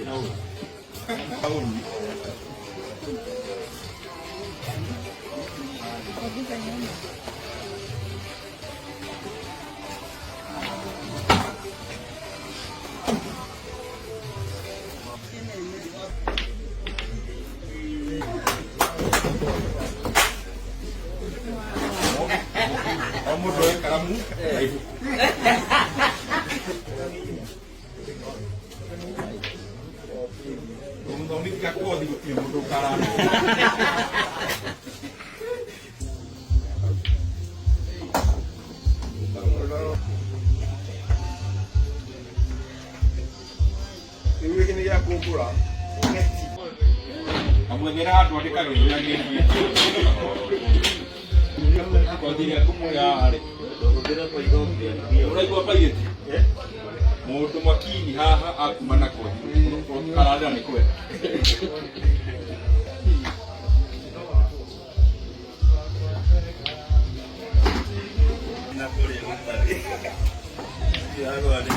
Kamu doyan kamu. Tong ni ka ko di ko ti mo do kara. Ibu kini ya kumpul lah. Kamu ngira hatu di karo yang ni. Kau tidak aku mau ya hari. Orang itu apa gitu? Mau tu makini haha aku mana kau? Kalau ada ni kau. Nak kau yang tadi. Ya aku ada.